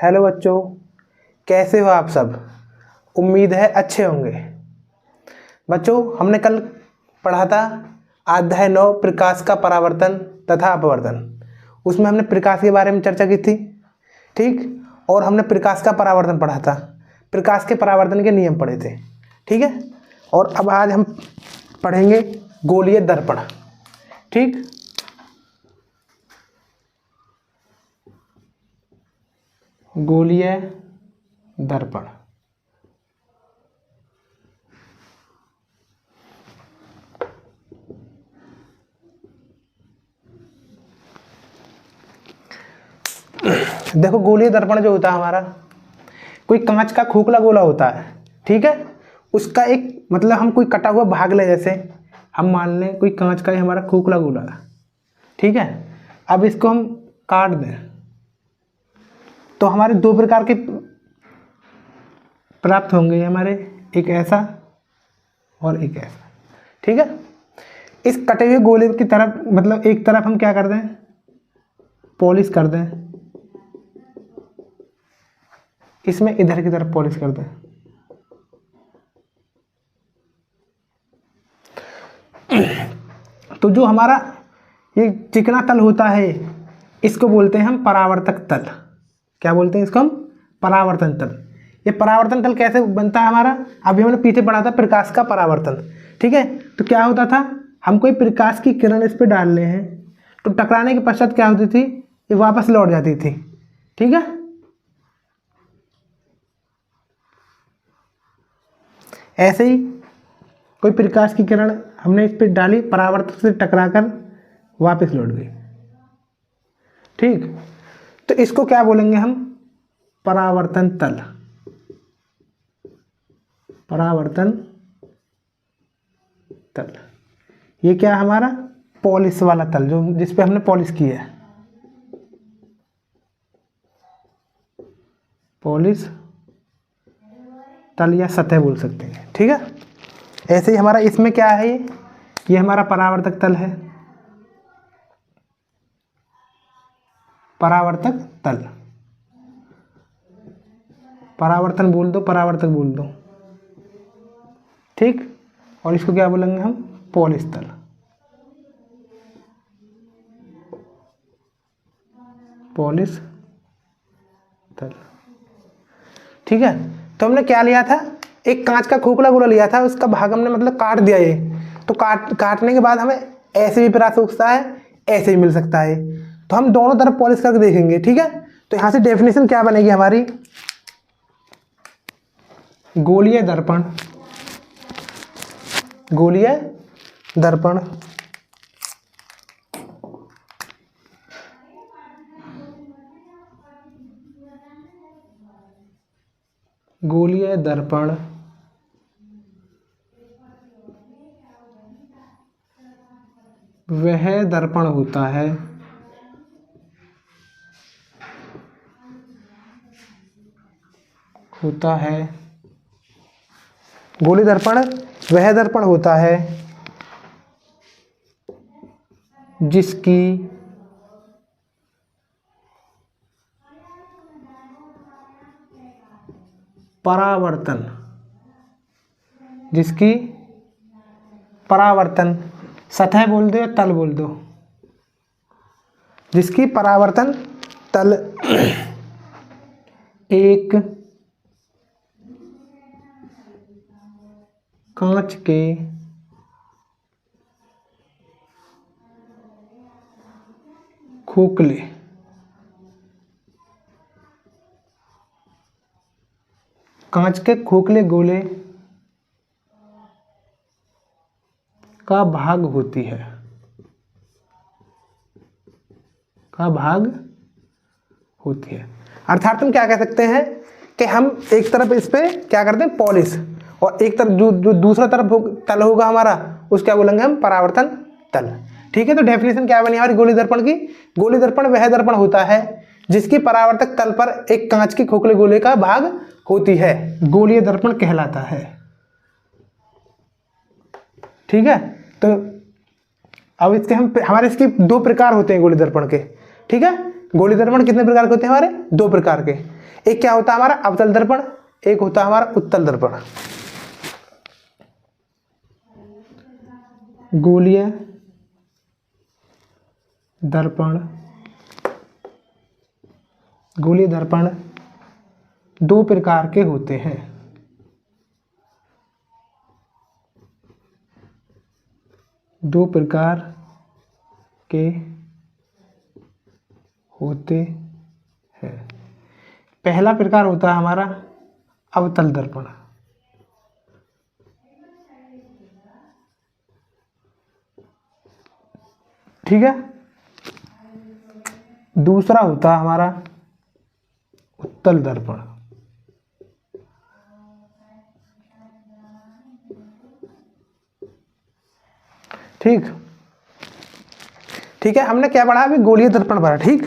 Hello बच्चों, कैसे हो आप सब। उम्मीद है अच्छे होंगे। बच्चों, हमने कल पढ़ा था अध्याय 9 प्रकाश का परावर्तन तथा अपवर्तन। उसमें हमने प्रकाश के बारे में चर्चा की थी, ठीक। और हमने प्रकाश का परावर्तन पढ़ा था, प्रकाश के परावर्तन के नियम पढ़े थे, ठीक है। और अब आज हम पढ़ेंगे गोलीय दर्पण, ठीक। गोलीय दर्पण। देखो, गोलीय दर्पण जो होता है हमारा, कोई कांच का खोखला गोला होता है, ठीक है। उसका एक मतलब हम कोई कटा हुआ भाग ले, जैसे हम मान लें कोई कांच का ही हमारा खोखला गोला है, ठीक है। अब इसको हम काट दें तो हमारे दो प्रकार के प्राप्त होंगे हमारे, एक ऐसा और एक ऐसा, ठीक है। इस कटे हुए गोले की तरफ मतलब एक तरफ हम क्या कर दें, पॉलिश कर दें, इसमें इधर की तरफ पॉलिश कर दें। तो जो हमारा ये चिकना तल होता है, इसको बोलते हैं हम परावर्तक तल। क्या बोलते हैं इसको हम? परावर्तन तल। ये परावर्तन तल कैसे बनता है हमारा? अभी हमने पीछे पढ़ा था प्रकाश का परावर्तन, ठीक है। तो क्या होता था, हम कोई प्रकाश की किरण इस पे डाल रहे हैं तो टकराने के पश्चात क्या होती थी, ये वापस लौट जाती थी, ठीक है। ऐसे ही कोई प्रकाश की किरण हमने इस पे डाली, परावर्तक से टकराकर वापस लौट गई, ठीक। तो इसको क्या बोलेंगे हम? परावर्तन तल। परावर्तन तल ये क्या है हमारा? पॉलिश वाला तल, जो जिस पे हमने पॉलिश की है, पॉलिश तल या सतह बोल सकते हैं, ठीक है। ऐसे ही हमारा इसमें क्या है, ये हमारा परावर्तक तल है, परावर्तक तल। परावर्तन बोल दो, परावर्तक बोल दो, ठीक। और इसको क्या बोलेंगे हम? पॉलिश तल। पॉलिश तल, ठीक है। तो हमने क्या लिया था, एक कांच का खोखला गोला लिया था, उसका भाग हमने मतलब काट दिया ये। तो काटने के बाद हमें ऐसे भी प्राप्त हो सकता है, ऐसे ही मिल सकता है। तो हम दोनों तरफ पॉलिश करके देखेंगे, ठीक है। तो यहां से डेफिनेशन क्या बनेगी हमारी? गोलीय दर्पण। गोलीय दर्पण गोलीय दर्पण वह दर्पण होता है गोलीय दर्पण वह दर्पण होता है जिसकी परावर्तन सतह बोल दो या तल बोल दो, जिसकी परावर्तन तल एक कांच के खोखले गोले का भाग होती है, अर्थात हम क्या कह सकते हैं कि हम एक तरफ इस पे क्या करते हैं, पॉलिश, और एक तरफ जो दूसरा तरफ तल होगा हमारा, उस क्या बोलेंगे हम? परावर्तन तल, ठीक है। तो डेफिनेशन क्या बनी हमारी गोलीय दर्पण की? गोलीय दर्पण वह दर्पण होता है जिसकी परावर्तक तल पर एक कांच के खोखले गोले का भाग होती है, गोलीय दर्पण कहलाता है, ठीक है। तो अब इसके हमारे इसके दो प्रकार होते हैं गोलीय दर्पण के, ठीक है। गोलीय दर्पण कितने प्रकार के होते हैं हमारे? दो प्रकार के। एक क्या होता है हमारा अवतल दर्पण, एक होता है हमारा उत्तल दर्पण। गोलीय दर्पण, गोलीय दर्पण दो प्रकार के होते हैं। दो प्रकार के होते हैं। पहला प्रकार होता है हमारा अवतल दर्पण, ठीक है। दूसरा होता है हमारा उत्तल दर्पण। ठीक, ठीक है। हमने क्या पढ़ा अभी, गोलीय दर्पण पढ़ा, ठीक।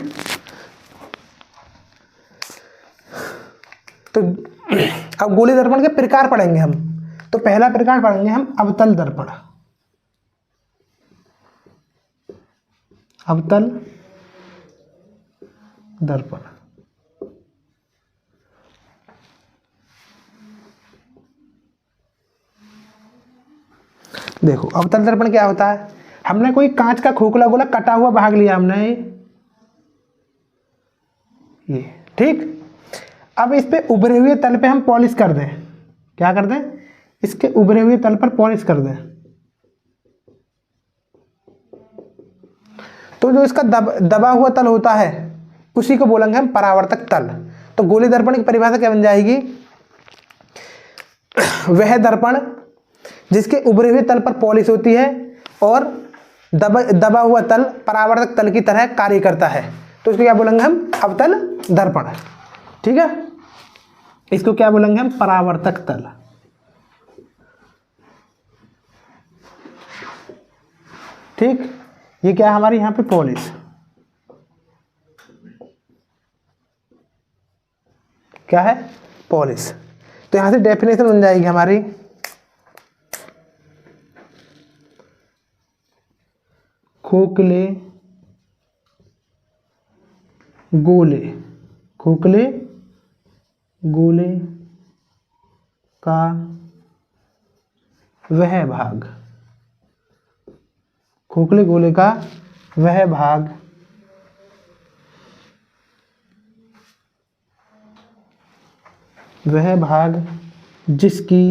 तो अब गोलीय दर्पण के प्रकार पढ़ेंगे हम। तो पहला प्रकार पढ़ेंगे हम अवतल दर्पण। अवतल दर्पण, देखो अवतल दर्पण क्या होता है, हमने कोई कांच का खोखला गोला कटा हुआ भाग लिया हमने ये, ठीक। अब इस पे उभरे हुए तल पे हम पॉलिश कर दें, क्या कर दें, इसके उभरे हुए तल पर पॉलिश कर दें, तो जो इसका दबा हुआ तल होता है उसी को बोलेंगे हम परावर्तक तल। तो गोलीय दर्पण की परिभाषा क्या बन जाएगी, वह दर्पण जिसके उभरे हुए तल पर पॉलिश होती है और दबा हुआ तल परावर्तक तल की तरह कार्य करता है, तो इसको क्या बोलेंगे हम, अवतल दर्पण, ठीक है। इसको क्या बोलेंगे हम, परावर्तक तल, ठीक। ये क्या है हमारी यहाँ पे पॉलिश, क्या है, पॉलिश। तो यहाँ से डेफिनेशन बन जाएगी हमारी, खोखले गोले, खोखले गोले का वह भाग, खोखले गोले का वह भाग जिसकी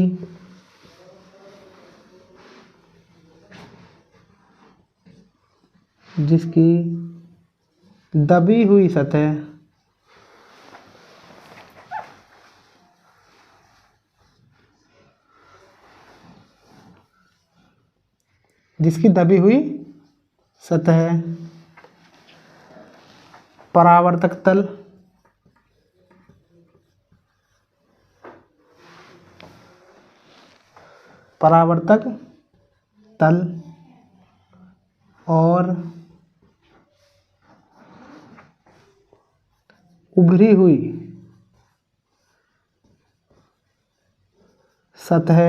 दबी हुई सतह परावर्तक तल और उभरी हुई सतह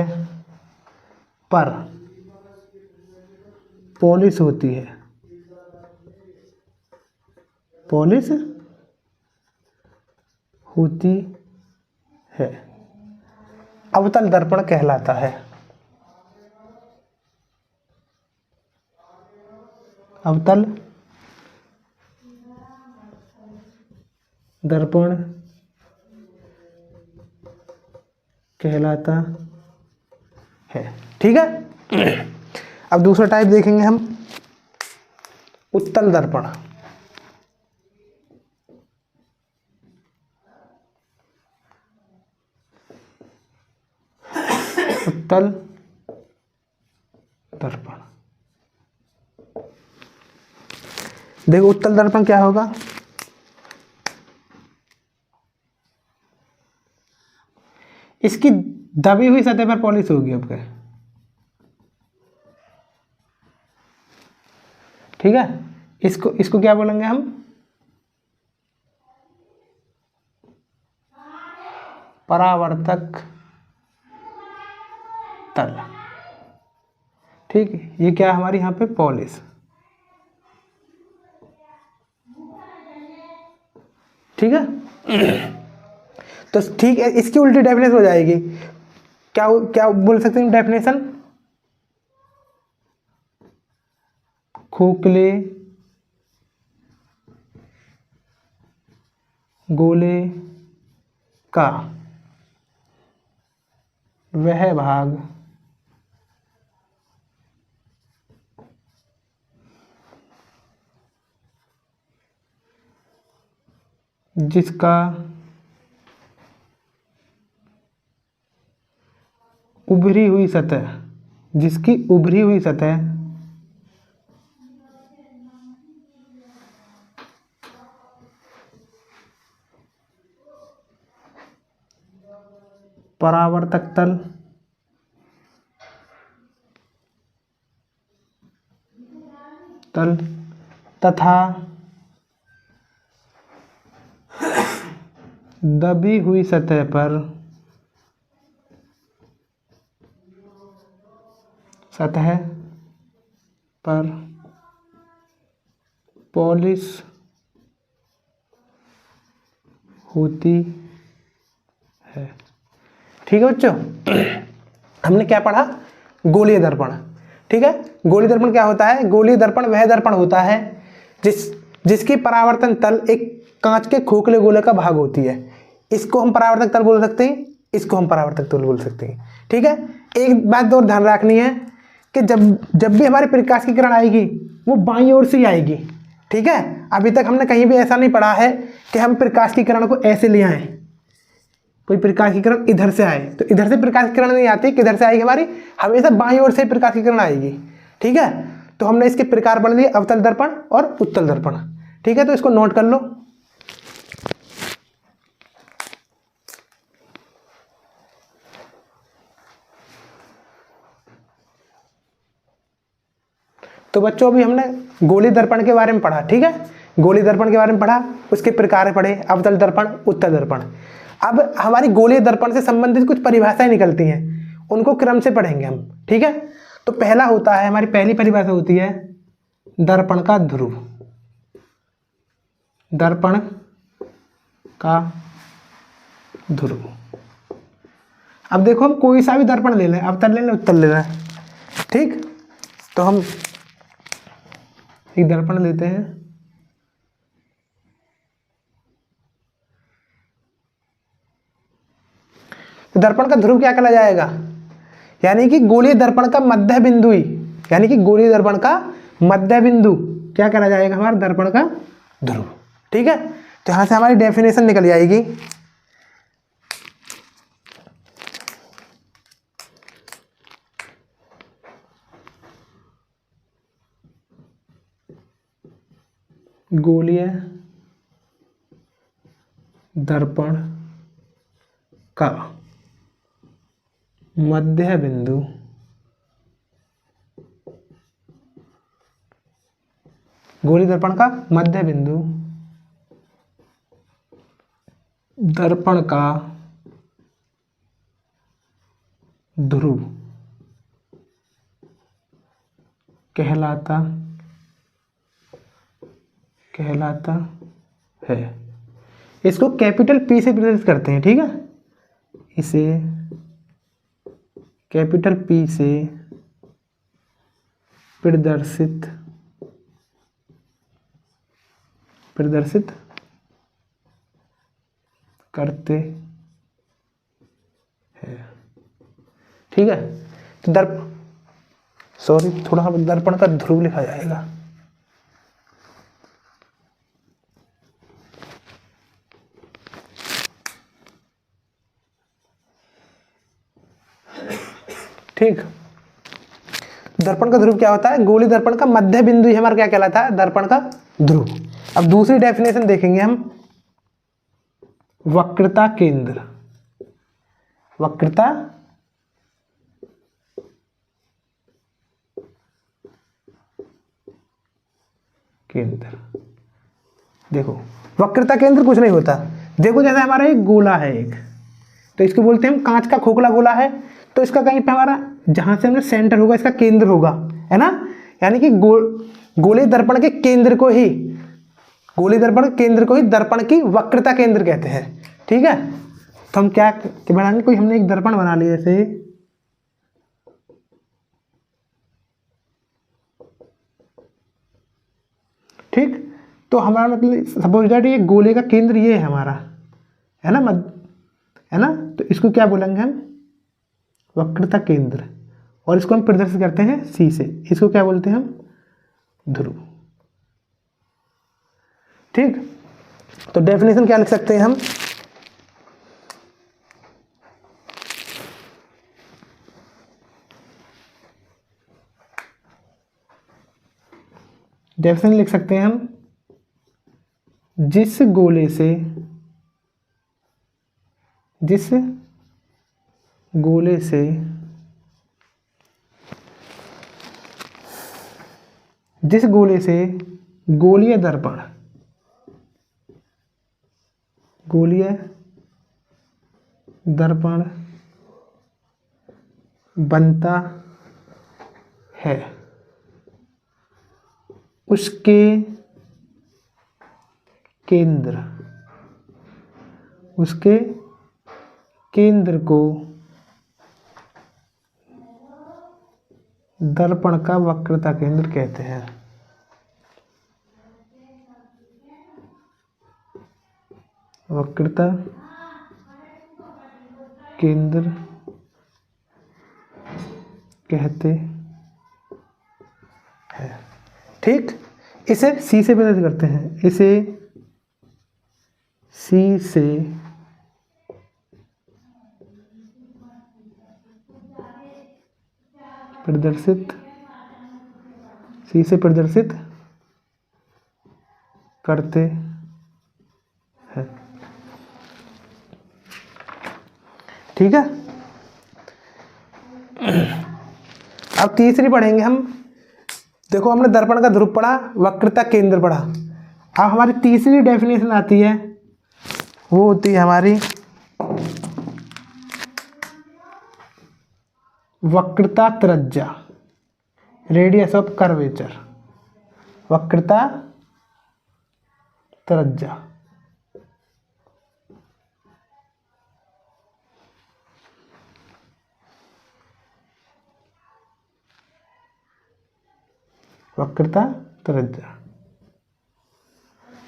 पर पॉलिश होती है, पॉलिश होती है, अवतल दर्पण कहलाता है। अवतल दर्पण कहलाता है, ठीक है। अब दूसरा टाइप देखेंगे हम, उत्तल दर्पण। उत्तल दर्पण, देखो उत्तल दर्पण क्या होगा, इसकी दबी हुई सतह पर पॉलिश होगी आपके, ठीक है। इसको क्या बोलेंगे हम, परावर्तक तल, ठीक। ये क्या है हमारी यहाँ पे पॉलिश, ठीक है। तो ठीक है, इसकी उल्टी डेफिनेशन हो जाएगी, क्या क्या बोल सकते हैं डेफिनेशन, खोखले गोले का वह भाग जिसका उभरी हुई सतह, जिसकी उभरी हुई सतह परावर्तक तल तथा दबी हुई सतह पर पॉलिश होती है। ठीक है बच्चों, हमने क्या पढ़ा, गोलीय दर्पण। ठीक है, गोलीय दर्पण क्या होता है, गोलीय दर्पण वह दर्पण होता है जिसकी परावर्तन तल एक कांच के खोखले गोले का भाग होती है। इसको हम परावर्तक तल बोल सकते हैं, इसको हम परावर्तक तल बोल सकते हैं। ठीक है, एक बात और ध्यान रखनी है कि जब भी हमारे प्रकाश की किरण आएगी वो बाईं ओर से ही आएगी। ठीक है, अभी तक हमने कहीं भी ऐसा नहीं पढ़ा है कि हम प्रकाश की किरण को ऐसे ले आए, कोई प्रकाश की किरण इधर से आए तो इधर से प्रकाश की किरण नहीं आती, किधर से आएगी हमारी, हमेशा बाईं ओर से प्रकाश की किरण आएगी। ठीक है, तो हमने इसके प्रकार पढ़ लिए, अवतल दर्पण और उत्तल दर्पण। ठीक है, तो इसको नोट कर लो। तो बच्चों अभी हमने गोलीय दर्पण के बारे में पढ़ा। ठीक है, गोलीय दर्पण के बारे में पढ़ा, उसके प्रकार पढ़े, अवतल दर्पण, उत्तल दर्पण। अब हमारी गोलीय दर्पण से संबंधित कुछ परिभाषाएं निकलती हैं, उनको क्रम से पढ़ेंगे हम। ठीक है, तो पहला होता है, हमारी पहली परिभाषा होती है दर्पण का ध्रुव। दर्पण का ध्रुव। अब देखो हम कोई सा भी दर्पण ले लें, अवतल ले लें, उत्तल ले लें। ठीक, तो हम एक दर्पण लेते हैं, तो दर्पण का ध्रुव क्या कहला जाएगा, यानी कि गोलीय दर्पण का मध्य बिंदु, यानी कि गोलीय दर्पण का मध्य बिंदु क्या कहला जाएगा, हमारा दर्पण का ध्रुव। ठीक है, तो यहां से हमारी डेफिनेशन निकल जाएगी। गोलीय दर्पण का मध्य बिंदु गोलीय दर्पण का मध्य बिंदु दर्पण का ध्रुव कहलाता है। इसको कैपिटल पी से प्रदर्शित करते हैं। ठीक है, इसे कैपिटल पी से प्रदर्शित करते हैं। ठीक है, तो दर्पण का ध्रुव लिखा जाएगा। ठीक, दर्पण का ध्रुव क्या होता है, गोलीय दर्पण का मध्य बिंदु ही हमारा क्या कहलाता है, दर्पण का ध्रुव। अब दूसरी डेफिनेशन देखेंगे हम, वक्रता केंद्र। वक्रता केंद्र, देखो वक्रता केंद्र कुछ नहीं होता, देखो जैसे हमारा एक गोला है एक, तो इसको बोलते हैं हम कांच का खोखला गोला है, तो इसका कहीं पे हमारा जहां से हमने सेंटर होगा इसका केंद्र होगा, है ना, यानी कि गोलीय दर्पण के केंद्र को ही, गोलीय दर्पण केंद्र को ही दर्पण की वक्रता केंद्र कहते हैं। ठीक है, तो हम क्या बनाएंगे, कोई हमने एक दर्पण बना लिया ऐसे, ठीक। तो हमारा मतलब सपोज दैट ये गोले का केंद्र ये है हमारा, है ना, है ना। तो इसको क्या बोलेंगे हम, वक्रता केंद्र। और इसको हम प्रदर्शित करते हैं सी से, इसको क्या बोलते हैं हम, ध्रुव। ठीक। तो डेफिनेशन क्या लिख सकते हैं हम, डेफिनेशन लिख सकते हैं हम, जिस गोले से जिस गोले से जिस गोले से गोलीय दर्पण बनता है, उसके केंद्र को दर्पण का वक्रता केंद्र कहते हैं। वक्रता केंद्र कहते हैं। ठीक। इसे सी से प्रदर्शित करते हैं, इसे सी से प्रदर्शित करते हैं। ठीक है। अब तीसरी पढ़ेंगे हम। देखो हमने दर्पण का ध्रुव पढ़ा, वक्रता केंद्र पढ़ा। अब हमारी तीसरी डेफिनेशन आती है, वो होती है हमारी वक्रता त्रिज्या, रेडियस ऑफ कर्वेचर। वक्रता त्रिज्या। वक्रता त्रिज्या।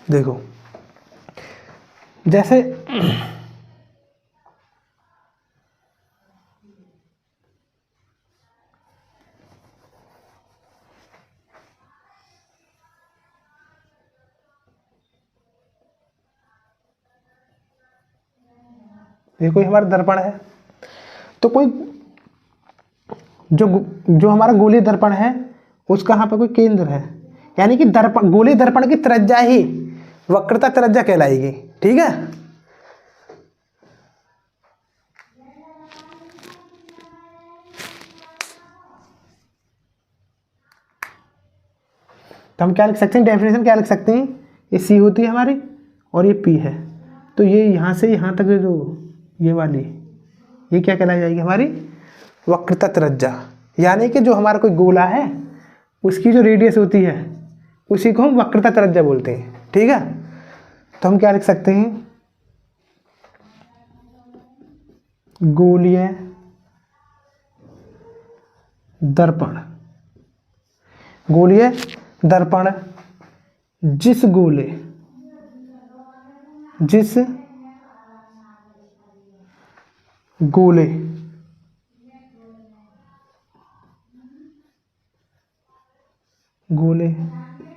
देखो जैसे ये कोई हमारा दर्पण है, तो कोई जो हमारा गोलीय दर्पण है उसका यहाँ पे कोई केंद्र है, यानी कि दर्पण, गोलीय दर्पण की त्रिज्या ही वक्रता त्रिज्या कहलाएगी। ठीक है। तो हम क्या लिख सकते हैं, डेफिनेशन क्या लिख सकते हैं, ये सी होती है हमारी और ये पी है, तो ये यहाँ से यहाँ तक जो ये वाली, ये क्या कहलाई जाएगी, हमारी वक्रता त्रिज्या। यानी कि जो हमारा कोई गोला है उसकी जो रेडियस होती है उसी को हम वक्रता त्रिज्या बोलते हैं। ठीक है। तो हम क्या लिख सकते हैं, गोलीय दर्पण जिस गोले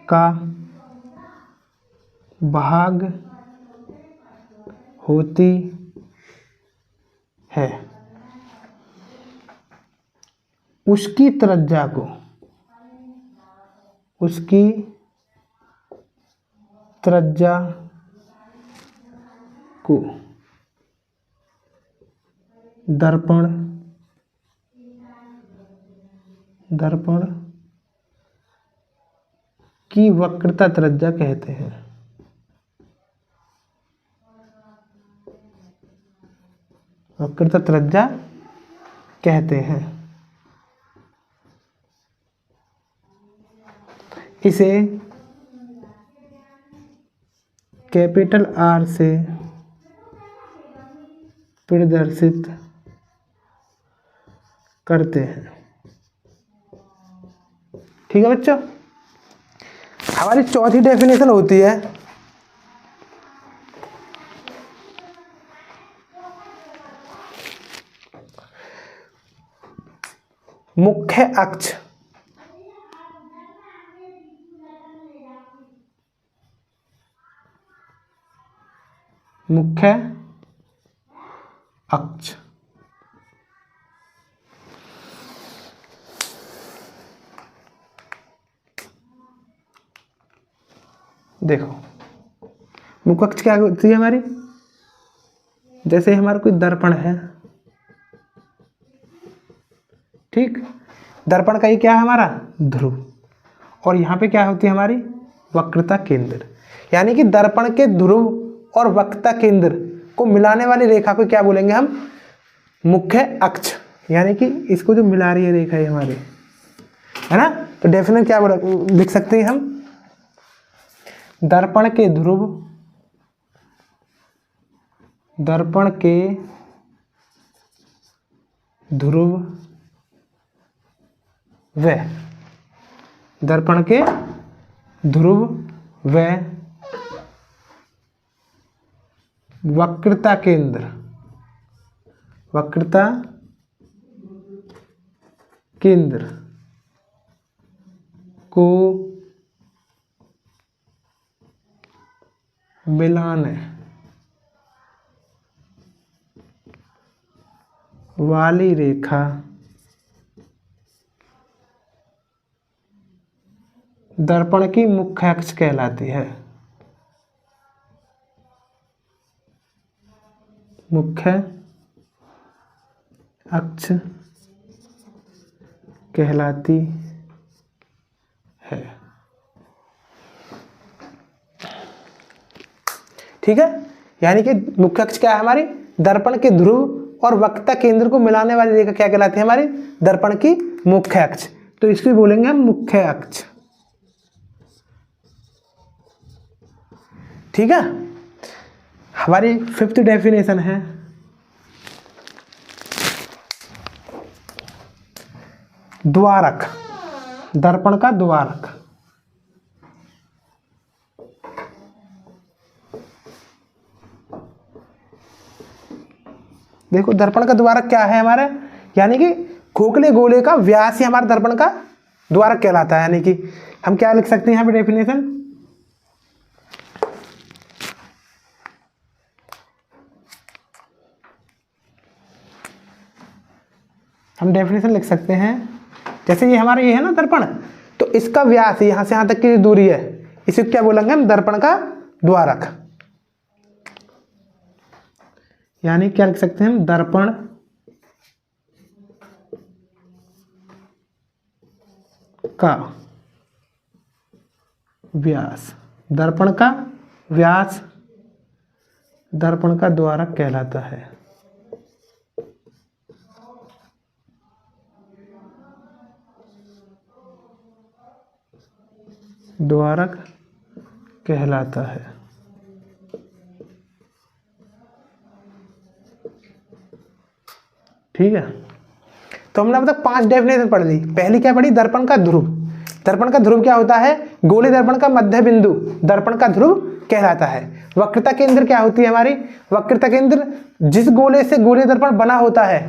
का भाग होती है, उसकी त्रिज्या को दर्पण की वक्रता त्रिज्या कहते हैं। वक्रता त्रिज्या कहते हैं। इसे कैपिटल आर से प्रदर्शित करते हैं। ठीक है बच्चों, हमारी चौथी डेफिनेशन होती है मुख्य अक्ष। मुख्य अक्ष देखो, मुख्य अक्ष क्या होती है हमारी, जैसे हमारा कोई दर्पण है, ठीक, दर्पण का ये क्या है हमारा ध्रुव, और यहाँ पे क्या होती है हमारी वक्रता केंद्र, यानी कि दर्पण के ध्रुव और वक्रता केंद्र को मिलाने वाली रेखा को क्या बोलेंगे हम, मुख्य अक्ष, यानी कि इसको जो मिला रही है रेखा है हमारी, है ना। तो डेफिनेट क्या लिख सकते हैं हम, दर्पण के ध्रुव, दर्पण के ध्रुव व दर्पण के ध्रुव व वक्रता केंद्र, वक्रता केंद्र को मिलाने वाली रेखा दर्पण की मुख्य अक्ष कहलाती है। मुख्य अक्ष कहलाती है। ठीक है, यानी कि मुख्य अक्ष क्या है हमारी, दर्पण के ध्रुव और वक्रता केंद्र को मिलाने वाली रेखा क्या कहलाती है हमारी, दर्पण की मुख्य अक्ष। तो इसको बोलेंगे हम मुख्य अक्ष। ठीक है, हमारी फिफ्थ डेफिनेशन है द्वारक, दर्पण का द्वारक। देखो, दर्पण का द्वारक क्या है हमारा, यानी कि खोखले गोले का व्यास ही हमारा दर्पण का द्वारक कहलाता है। यानी कि हम क्या लिख सकते हैं यहाँ पे डेफिनेशन, हम डेफिनेशन लिख सकते हैं, जैसे ये हमारा ये है ना दर्पण, तो इसका व्यास यहां से यहां तक की दूरी है, इसे क्या बोलेंगे हम, दर्पण का द्वारक। यानी क्या लिख सकते हैं हम, दर्पण का व्यास, दर्पण का व्यास दर्पण का द्वारक कहलाता है। द्वारक कहलाता है। ठीक है, तो हमने अब तक 5 डेफिनेशन पढ़ ली। पहली क्या पढ़ी, दर्पण का ध्रुव। दर्पण का ध्रुव क्या होता है, गोले दर्पण का मध्य बिंदु दर्पण का ध्रुव कहलाता है। वक्रता केंद्र क्या होती है हमारी, वक्रता केंद्र जिस गोले से गोले दर्पण बना होता है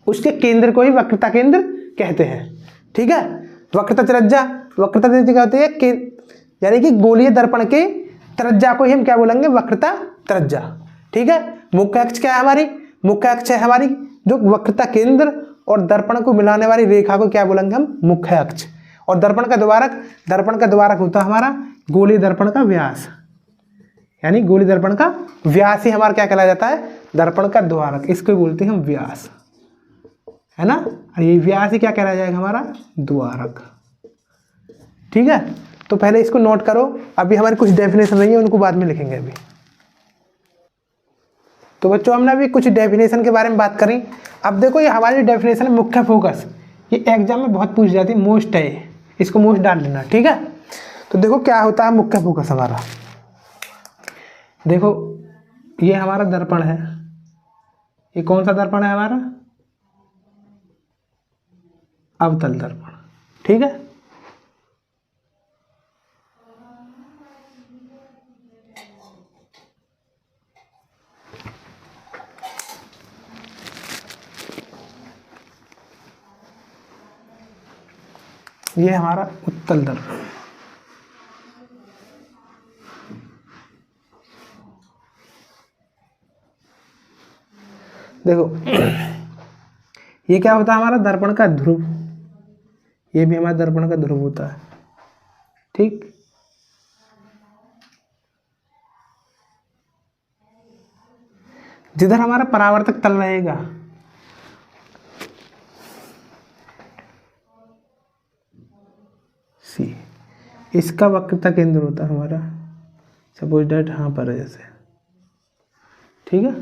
उसके केंद्र को ही वक्रता केंद्र कहते हैं। ठीक है, वक्रता त्रिज्या, वक्रता त्रिज्या क्या होती है, यानी कि गोलीय दर्पण के त्रिज्या को ही हम क्या बोलेंगे, वक्रता त्रिज्या। ठीक है, मुख्य अक्ष क्या है हमारी, मुख्य अक्ष है हमारी जो वक्रता केंद्र और दर्पण को मिलाने वाली रेखा को क्या बोलेंगे हम, मुख्य अक्ष। और दर्पण का द्वारक, दर्पण का द्वारक होता है हमारा गोलीय दर्पण का व्यास, यानी गोलीय दर्पण का व्यास ही हमारा क्या कहलाया जाता है, दर्पण का द्वारक। इसको बोलते हैं हम व्यास, है ना। और ये व्यास ही क्या कहलाया जाएगा हमारा, द्वारक। ठीक है, तो पहले इसको नोट करो, अभी हमारी कुछ डेफिनेशन नहीं है उनको बाद में लिखेंगे अभी। तो बच्चों हमने अभी कुछ डेफिनेशन के बारे में बात करी। अब देखो ये हमारी डेफिनेशन है मुख्य फोकस, ये एग्जाम में बहुत पूछ जाती है, मोस्ट है, इसको मोस्ट डाल लेना। ठीक है, तो देखो क्या होता है मुख्य फोकस हमारा। देखो ये हमारा दर्पण है, ये कौन सा दर्पण है हमारा? अवतल दर्पण। ठीक है, ये हमारा उत्तल दर्पण। देखो ये क्या होता है हमारा दर्पण का ध्रुव, ये भी हमारा दर्पण का ध्रुव होता है। ठीक, जिधर हमारा परावर्तक तल रहेगा सी, इसका वक्रता केंद्र होता है हमारा, सपोज डेट यहाँ पर है जैसे। ठीक है,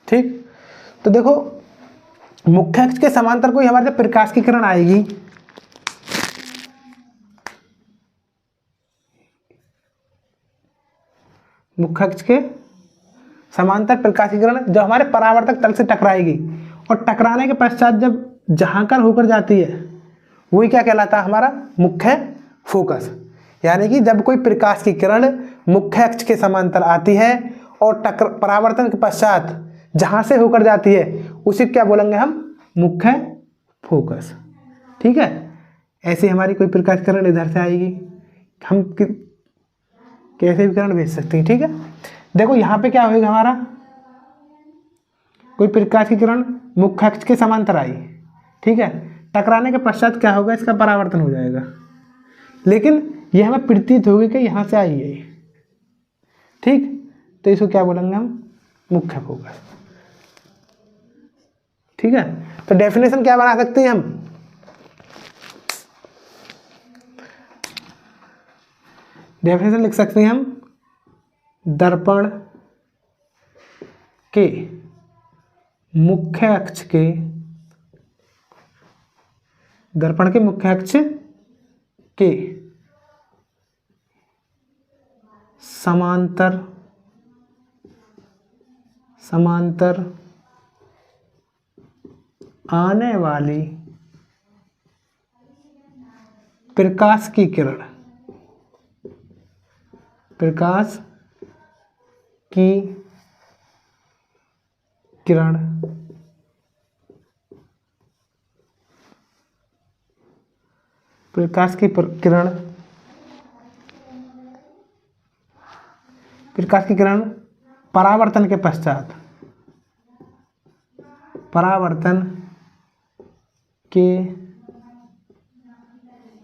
ठीक। तो देखो मुख्य अक्ष के समांतर कोई हमारे जब प्रकाश की किरण आएगी, मुख्य अक्ष के समांतर प्रकाश की किरण जो हमारे परावर्तक तल से टकराएगी, और टकराने के पश्चात जब जहां कर होकर जाती है वही क्या कहलाता है हमारा मुख्य फोकस। यानी कि जब कोई प्रकाश की किरण मुख्य अक्ष के समांतर आती है और परावर्तन के पश्चात जहां से होकर जाती है उसे क्या बोलेंगे हम? मुख्य फोकस। ठीक है, ऐसे हमारी कोई प्रकाश किरण इधर से आएगी, हम कैसे भी किरण भेज सकते हैं। ठीक है, देखो यहाँ पे क्या होगा हमारा, कोई प्रकाश की किरण मुख्य अक्ष के समांतर आई, ठीक है, टकराने के पश्चात क्या होगा, इसका परावर्तन हो जाएगा, लेकिन यह हमें प्रतीत होगी कि यहाँ से आई है। ठीक, तो इसको क्या बोलेंगे हम? मुख्य फोकस। ठीक है, तो डेफिनेशन क्या बना सकते हैं हम? डेफिनेशन लिख सकते हैं हम, दर्पण के मुख्य अक्ष के, दर्पण के मुख्य अक्ष के समांतर आने वाली प्रकाश की किरण, प्रकाश की किरण प्रकाश की किरण प्रकाश की किरण परावर्तन के पश्चात, परावर्तन के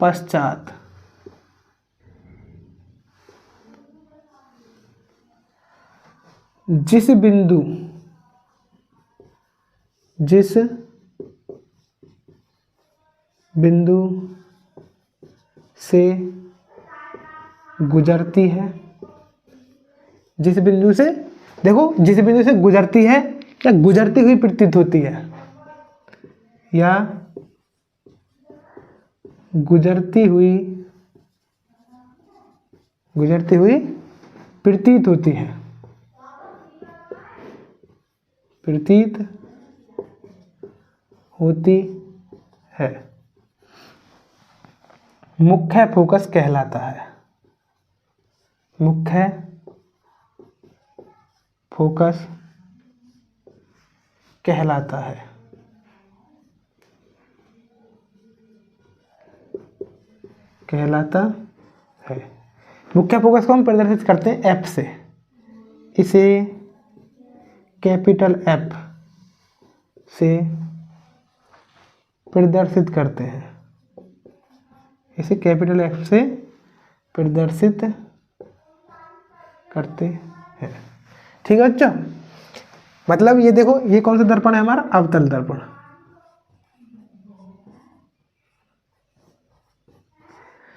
पश्चात जिस बिंदु से गुजरती है, जिस बिंदु से, देखो जिस बिंदु से गुजरती है या गुजरती हुई प्रतीत होती है, या गुजरती हुई प्रतीत होती है, प्रतीत होती है, मुख्य फोकस कहलाता है। मुख्य फोकस कहलाता है। कहलाता है। मुख्य फोकस को हम प्रदर्शित करते हैं एफ से, इसे कैपिटल एफ से प्रदर्शित करते हैं, इसे कैपिटल एफ से प्रदर्शित करते हैं। ठीक है बच्चों, मतलब ये देखो ये कौन सा दर्पण है हमारा? अवतल दर्पण।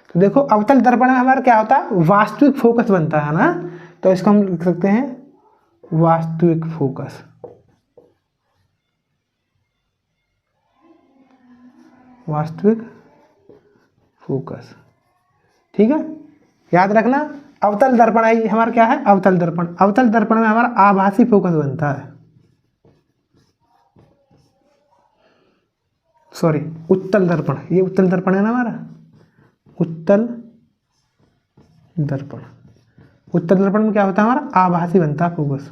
तो देखो अवतल दर्पण में हमारा क्या होता है? वास्तविक फोकस बनता है ना, तो इसको हम लिख सकते हैं वास्तविक फोकस। वास्तविक फोकस। ठीक है, याद रखना, अवतल दर्पण है हमारा, क्या है, अवतल दर्पण। अवतल दर्पण में हमारा आभासी फोकस बनता है, सॉरी उत्तल दर्पण, ये उत्तल दर्पण है ना हमारा, उत्तल दर्पण। उत्तल दर्पण में क्या होता है हमारा, आभासी बनता है फोकस,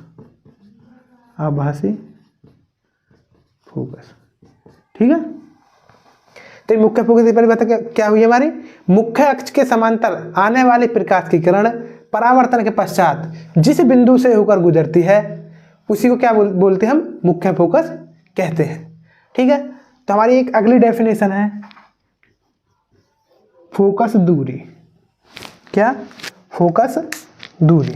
आभासी फोकस। ठीक है, तो मुख्य फोकस की परिभाषा क्या हुई हमारी, मुख्य अक्ष के समांतर आने वाले प्रकाश की किरण परावर्तन के पश्चात जिस बिंदु से होकर गुजरती है उसी को क्या बोलते हैं हम, मुख्य फोकस कहते हैं। ठीक है, तो हमारी एक अगली डेफिनेशन है फोकस दूरी। क्या, फोकस दूरी।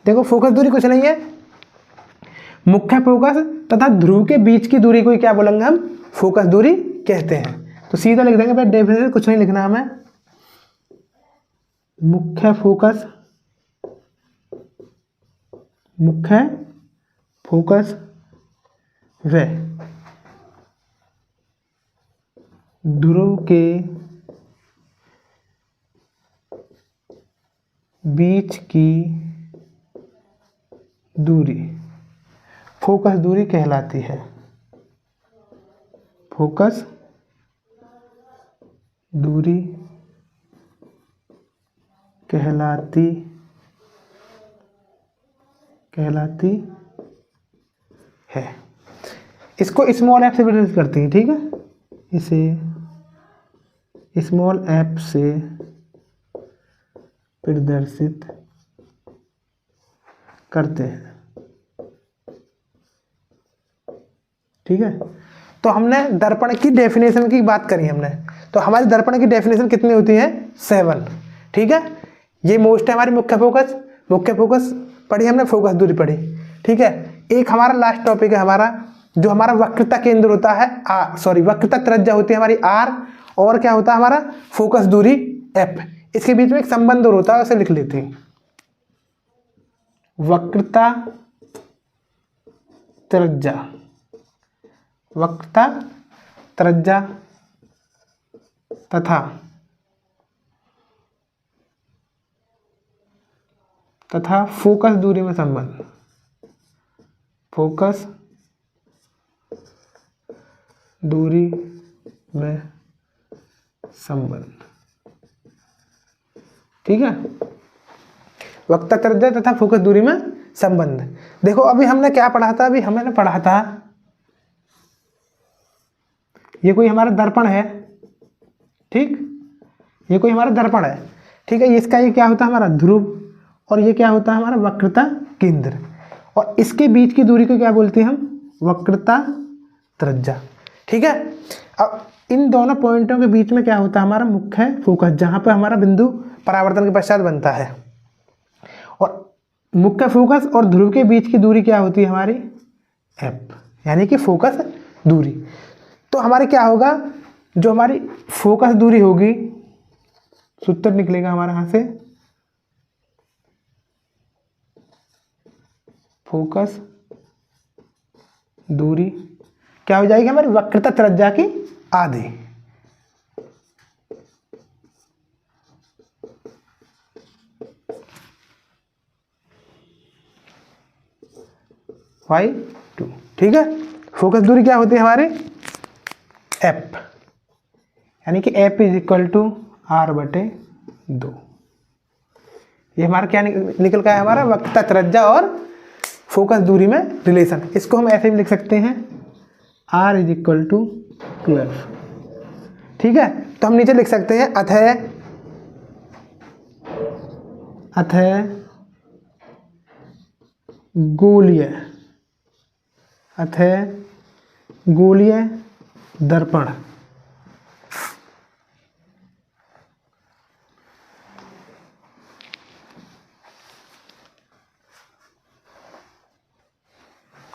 देखो फोकस दूरी कुछ नहीं है, मुख्य फोकस तथा ध्रुव के बीच की दूरी को ही क्या बोलेंगे हम, फोकस दूरी कहते हैं। तो सीधा लिख देंगे भाई डेफिनेशन, कुछ नहीं लिखना हमें। मुख्य फोकस, मुख्य फोकस व ध्रुव के बीच की दूरी फोकस दूरी कहलाती है, फोकस दूरी कहलाती है। इसको स्मॉल एफ से प्रदर्शित करती है। ठीक है, इसे स्मॉल एफ से प्रदर्शित करते हैं। ठीक है, तो हमने दर्पण की डेफिनेशन की बात करी हमने, तो हमारी दर्पण की डेफिनेशन कितनी होती है, 7। ठीक है, ये मोस्ट है हमारी मुख्य फोकस, मुख्य फोकस पढ़ी हमने, फोकस दूरी पढ़ी। ठीक है, एक हमारा लास्ट टॉपिक है हमारा, जो हमारा वक्रता केंद्र होता है वक्रता त्रिज्या होती है हमारी r, और क्या होता है हमारा फोकस दूरी f। इसके बीच में एक संबंध और होता है, उसे लिख लेते हैं। वक्रता त्रिज्या, वक्रता त्रिज्या तथा फोकस दूरी में संबंध, फोकस दूरी में संबंध। ठीक है, वक्रता त्रिज्या तथा फोकस दूरी में संबंध। देखो अभी हमने क्या पढ़ा था, अभी हमने पढ़ा था ये कोई हमारा दर्पण है। ठीक, ये कोई हमारा दर्पण है। ठीक है, इसका ये क्या होता है हमारा ध्रुव, और ये क्या होता है हमारा वक्रता केंद्र, और इसके बीच की दूरी को क्या बोलते हैं हम, वक्रता त्रिज्या। ठीक है, अब इन दोनों पॉइंटों के बीच में क्या होता है हमारा मुख्य फोकस, जहां पर हमारा बिंदु परावर्तन के पश्चात बनता है। और मुख्य फोकस और ध्रुव के बीच की दूरी क्या होती है हमारी, एफ, यानी कि फोकस दूरी। तो हमारे क्या होगा, जो हमारी फोकस दूरी होगी, सूत्र निकलेगा हमारे यहां से, फोकस दूरी क्या हो जाएगी हमारी, वक्रता त्रिज्या की आधी। y2। ठीक है, फोकस दूरी क्या होती है हमारे, f, यानी कि f is equal to r/2। ये हमारा क्या निकल का है हमारा, वक्रता त्रिज्या और फोकस दूरी में रिलेशन। इसको हम ऐसे भी लिख सकते हैं, r इज इक्वल टू 12। ठीक है, तो हम नीचे लिख सकते हैं अतः गोलीय दर्पण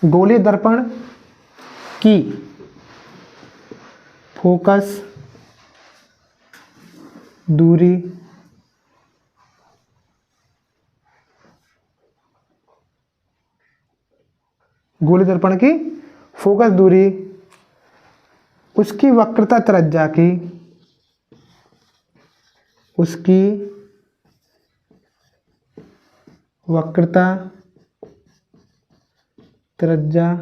गोलीय दर्पण की फोकस दूरी गोलीय दर्पण की फोकस दूरी उसकी वक्रता त्रिज्या की, उसकी वक्रता त्रिज्या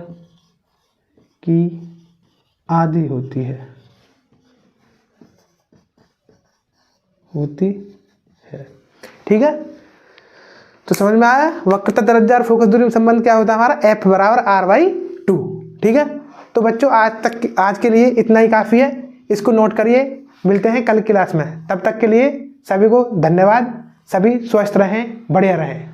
की आधी होती है, ठीक है। तो समझ में आया वक्रता त्रिज्या और फोकस दूरी में संबंध क्या होता है हमारा, F बराबर R/2, ठीक है। तो बच्चों आज के लिए इतना ही काफ़ी है, इसको नोट करिए। मिलते हैं कल क्लास में, तब तक के लिए सभी को धन्यवाद। सभी स्वस्थ रहें, बढ़िया रहें।